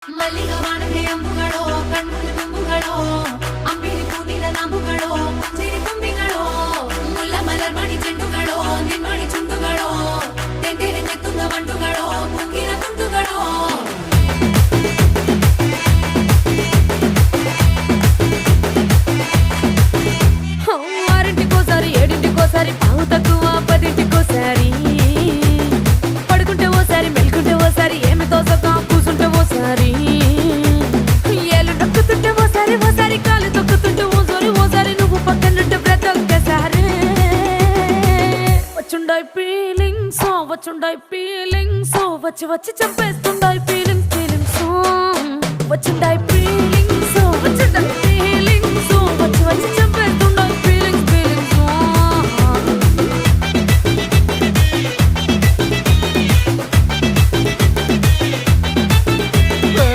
ಮಲ್ಲಿಗ ವಾಣದೆ ಅಂಬುಗಳೋ ಕಣ್ಣುಗಳು ತುಂಬುಗಳೋ ಅಂಬಿಳಿ ಕೂದಿನ ನಾಂಬುಗಳೋ ಸಿರಿ ತುಂಬಿಗಳೋ ಮುಲ್ಲ ಮಲರ್ ಮಣಿ ಚೆಂಡುಗಳೋ ನಿನ್ಮಣಿ ಚುಂಡುಗಳೋ ತೆಂಟೆರೆ ನೆತ್ತುಂಗ ಮಂಡುಗಳೋ ಮುಗ್ಗಿನ ತುಂಡುಗಳೋ ఆరింటికోసారి ఏడింటికోసారి పావు తక్కువ పదింటికోసారి పడుకుంటే ఓసారి మెలుకుంటే ఓసారి ఏమి తోసక కూసుంటే ఓసారి ఏలు నొక్కుతుంటే ఓసారి ఓసారి కాలు తొక్కుతుంటే ఓసారి నువ్వు పక్కనుంటే ప్రతి ఒక్కసారి వచ్చుండాయి ఫీలింగ్స్ వచ్చి వచ్చి చంపేస్తుండాయి ఫీలింగ్స్